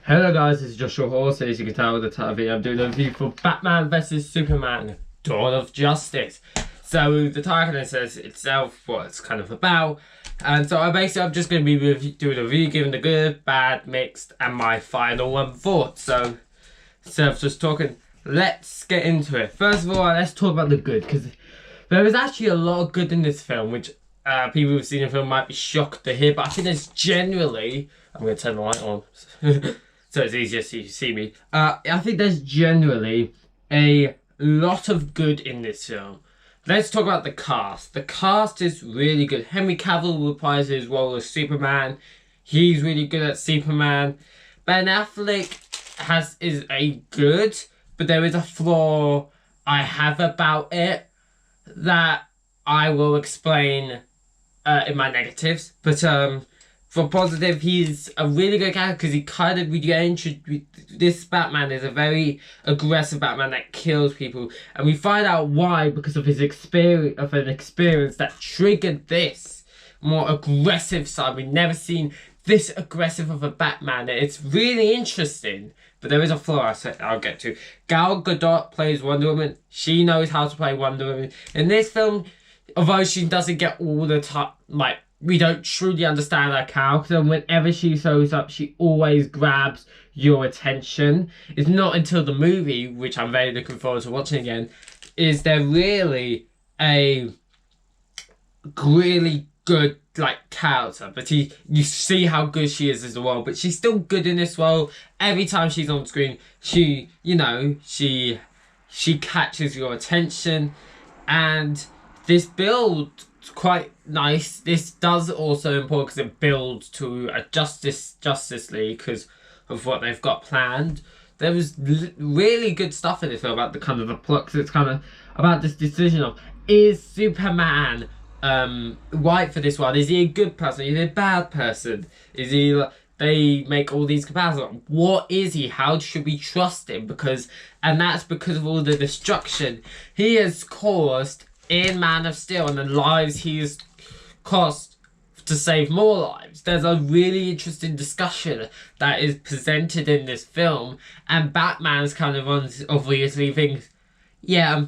Hello guys, this is Joshua Hawes. As you can tell with the title video, I'm doing a review for Batman vs Superman Dawn of Justice. So the title says itself what it's kind of about. And so I'm just going to be doing a review, giving the good, bad, mixed, and my final thoughts. So instead of just talking, let's get into it. First of all, let's talk about the good, because there is actually a lot of good in this film, which people who've seen the film might be shocked to hear. But I think there's generally... I'm going to turn the light on so it's easier so you see me. I think there's generally a lot of good in this film. Let's talk about the cast. The cast is really good. Henry Cavill reprised his role as Superman. He's really good at Superman. Ben Affleck is a good, but there is a flaw I have about it that I will explain in my negatives. But for positive, he's a really good character because he kind of this Batman is a very aggressive Batman that kills people, and we find out why because of his experience that triggered this more aggressive side. We've never seen this aggressive of a Batman. It's really interesting, but there is a flaw I'll get to. Gal Gadot plays Wonder Woman. She knows how to play Wonder Woman. In this film, although she doesn't get all the time, we don't truly understand her character, and whenever she shows up, she always grabs your attention. It's not until the movie, which I'm very looking forward to watching again, is there really a really good character. But you see how good she is as well, but she's still good in this role. Every time she's on screen, she catches your attention, and this build quite nice. This does also important because it builds to a Justice League because of what they've got planned. There was really good stuff in this film about the kind of the plot. Cause it's kind of about this decision of, is Superman right for this one? Is he a good person? Is he a bad person? Is he? They make all these comparisons. What is he? How should we trust him? And that's because of all the destruction he has caused in Man of Steel and the lives he's cost to save more lives. There's a really interesting discussion that is presented in this film, and Batman's kind of obviously thinks, yeah,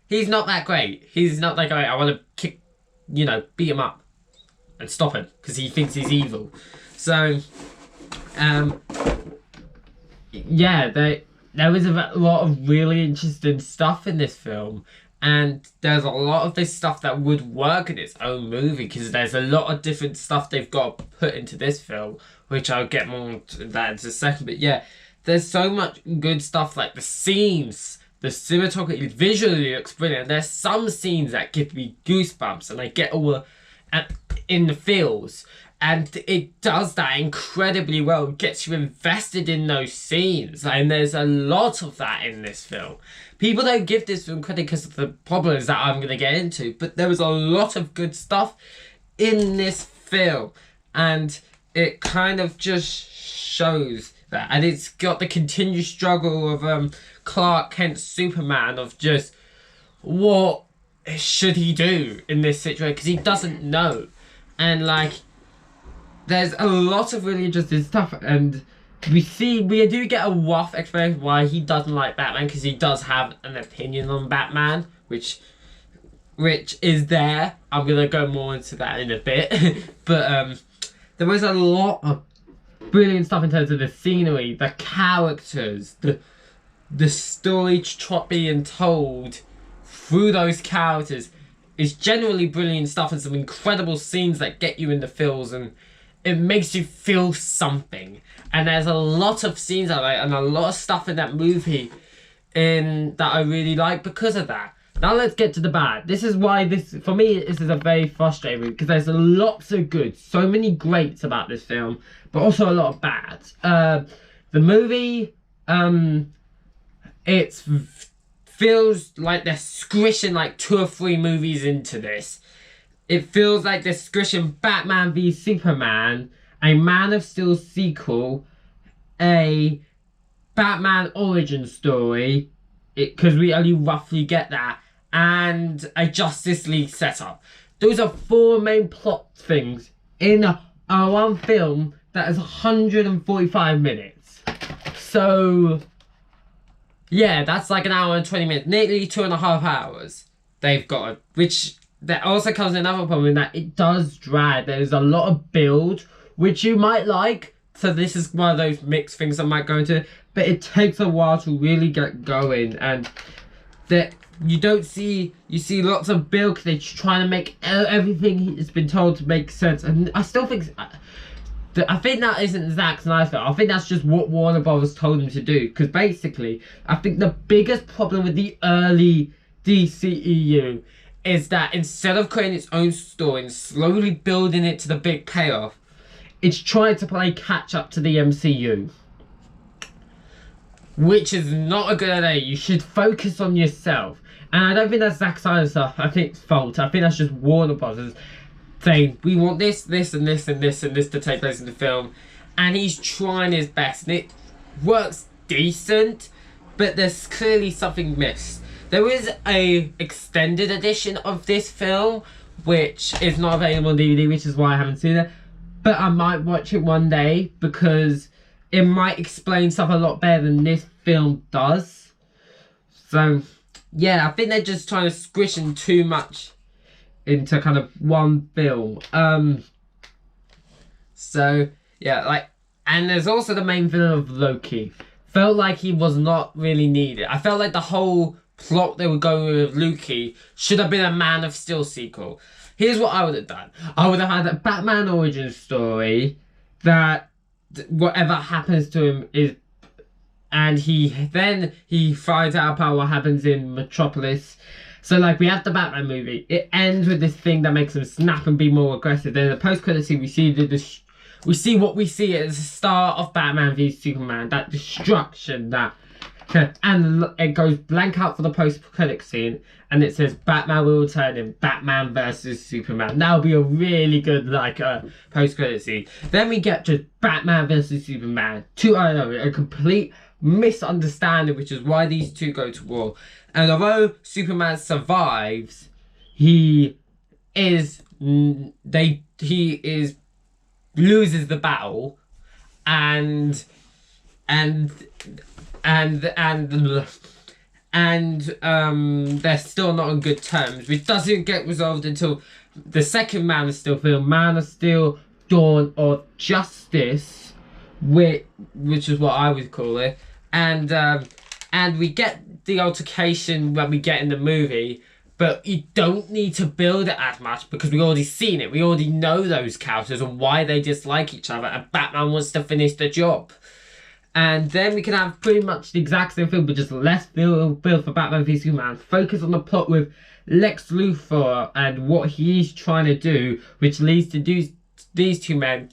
he's not that great. He's not that great. I want to beat him up and stop him because he thinks he's evil. So, yeah, there was a lot of really interesting stuff in this film. And there's a lot of this stuff that would work in its own movie because there's a lot of different stuff they've got to put into this film, which I'll get more to that in a second. But yeah, there's so much good stuff, like the scenes, the cinematography visually looks brilliant. There's some scenes that give me goosebumps and I get all in the feels. And it does that incredibly well. It gets you invested in those scenes. And there's a lot of that in this film. People don't give this film credit because of the problems that I'm going to get into. But there was a lot of good stuff in this film. And it kind of just shows that. And it's got the continued struggle of Clark Kent's Superman of just what should he do in this situation? Because he doesn't know. And there's a lot of really interesting stuff, and we do get a rough explanation why he doesn't like Batman, because he does have an opinion on Batman, which is there. I'm gonna go more into that in a bit. But there was a lot of brilliant stuff in terms of the scenery, the characters, the story being told through those characters is generally brilliant stuff, and some incredible scenes that get you in the feels, and it makes you feel something. And there's a lot of scenes I like, and a lot of stuff in that movie that I really like because of that. Now let's get to the bad. This is why for me, this is a very frustrating movie, because there's lots of good, so many greats about this film, but also a lot of bads. The movie, it feels like they're squishing 2 or 3 movies into this. It feels like they're squishing Batman v Superman, a Man of Steel sequel, a Batman origin story, because we only roughly get that, and a Justice League setup. Those are 4 main plot things in one film that is 145 minutes. So yeah, that's like an hour and 20 minutes, nearly 2.5 hours they've got, which that also comes with another problem in that it does drag. There's a lot of build, which you might like. So this is one of those mixed things I might go into, but it takes a while to really get going, and that you see lots of build because they're trying to make everything has been told to make sense. And I still think I think that isn't Zack Snyder's fault. I think that's just what Warner Brothers told him to do, because basically I think the biggest problem with the early DCEU is that instead of creating its own story and slowly building it to the big payoff, it's trying to play catch up to the MCU, which is not a good idea. You should focus on yourself. And I don't think that's Zack Snyder's stuff. I think it's fault. I think that's just Warner Brothers saying, we want this, this, and this, and this, and this to take place in the film. And he's trying his best. And it works decent, but there's clearly something missed. There is a extended edition of this film, which is not available on DVD, which is why I haven't seen it. But I might watch it one day, because it might explain stuff a lot better than this film does. So yeah, I think they're just trying to squish in too much into kind of one film. So yeah, and there's also the main villain of Loki. Felt like he was not really needed. I felt like the whole plot they were going with Loki should have been a Man of Steel sequel. Here's what I would have done. I would have had a Batman origin story that whatever happens to him is, and he finds out about what happens in Metropolis. So like we have the Batman movie. It ends with this thing that makes him snap and be more aggressive. Then in the post-credit scene, we see what we see at the start of Batman v Superman. That destruction, and it goes blank out for the post-credit scene, and it says Batman will return in Batman versus Superman. That'll be a really good post-credit scene. Then we get to Batman versus Superman. A complete misunderstanding, which is why these two go to war. And although Superman survives, he loses the battle, and they're still not on good terms, which doesn't get resolved until the second Man of Steel film, Man of Steel: Dawn of Justice, which is what I would call it, and we get the altercation when we get in the movie, but you don't need to build it as much because we already seen it. We already know those characters and why they dislike each other, and Batman wants to finish the job. And then we can have pretty much the exact same film, but just less build for Batman v Superman. Focus on the plot with Lex Luthor and what he's trying to do, which leads to these two men,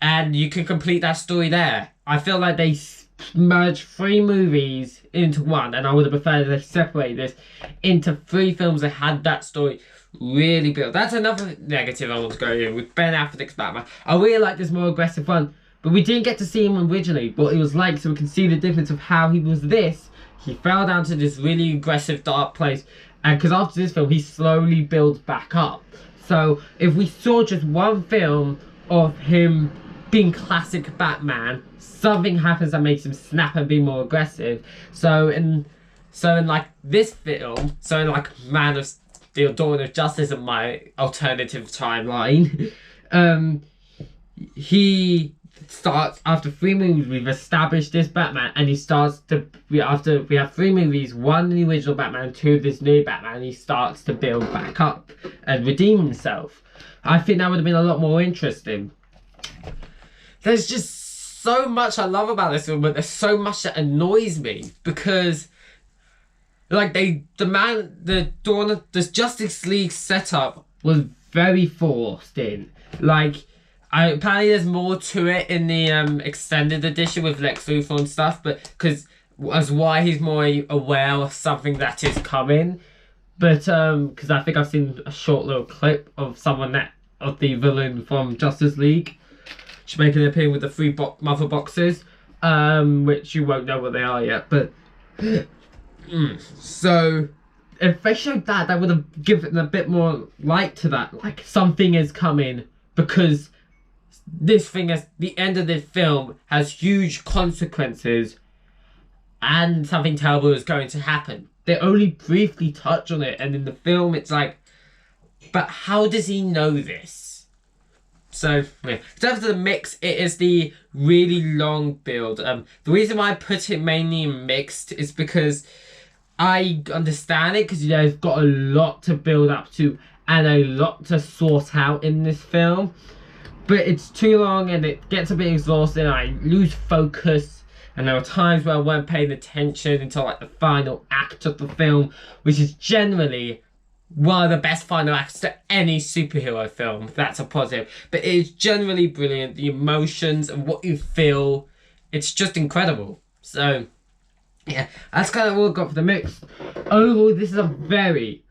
and you can complete that story there. I feel like they merged 3 movies into one, and I would have preferred they separate this into 3 films that had that story really built. That's another negative I want to go in with Ben Affleck's Batman. I really like this more aggressive one, but we didn't get to see him originally, what it was like, so we can see the difference of how he was this. He fell down to this really aggressive, dark place, and because after this film, he slowly builds back up. So if we saw just one film of him being classic Batman, something happens that makes him snap and be more aggressive. So in this film, Man of Steel: Dawn of Justice in my alternative timeline, he starts, after 3 movies, we've established this Batman, and he starts to, after we have 3 movies, 1 the original Batman, 2 this new Batman, he starts to build back up and redeem himself. I think that would have been a lot more interesting. There's just so much I love about this film, but there's so much that annoys me, because the Justice League setup was very forced in. Apparently there's more to it in the extended edition with Lex Luthor and stuff, but because why he's more aware of something that is coming. But because I think I've seen a short little clip of of the villain from Justice League, she's making an appearance with the 3 mother boxes, which you won't know what they are yet. But so if they showed that would have given a bit more light to that, like something is coming, because this thing as the end of this film has huge consequences and something terrible is going to happen. They only briefly touch on it, and in the film it's like, but how does he know this? So, yeah. In terms of the mix, it is the really long build. The reason why I put it mainly in mixed is because I understand it, because you know, it's got a lot to build up to and a lot to sort out in this film. But it's too long and it gets a bit exhausting. I lose focus, and there are times where I weren't paying attention until like the final act of the film, which is generally one of the best final acts to any superhero film. That's a positive. But it is generally brilliant. The emotions and what you feel, it's just incredible. So, yeah, that's kind of all I've got for the mix. Overall, this is a very,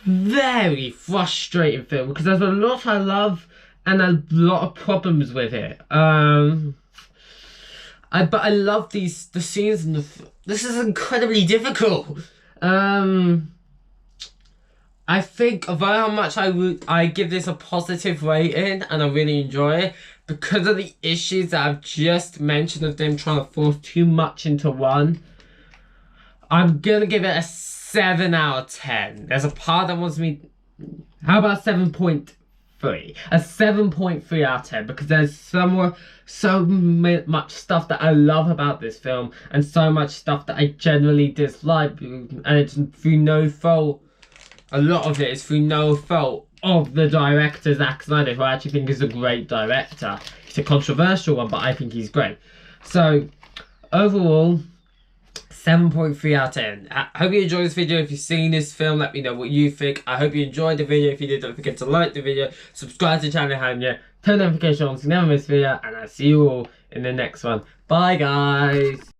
very frustrating film because there's a lot I love and a lot of problems with it. But I love the scenes in this is incredibly difficult. I think of how much I give this a positive rating and I really enjoy it because of the issues that I've just mentioned of them trying to force too much into one. I'm gonna give it a 7 out of 10. There's a part that wants me. How about 7.3? A 7.3 out of 10 because there's so much stuff that I love about this film and so much stuff that I generally dislike, and it's through no fault. A lot of it is through no fault of the director, Zack Snyder, who I actually think is a great director. He's a controversial one, but I think he's great. So, overall, 7.3 out of 10. I hope you enjoyed this video. If you've seen this film, let me know what you think. I hope you enjoyed the video. If you did, don't forget to like the video, subscribe to the channel if you haven't yet, turn notifications on so you never miss a video, and I'll see you all in the next one. Bye, guys.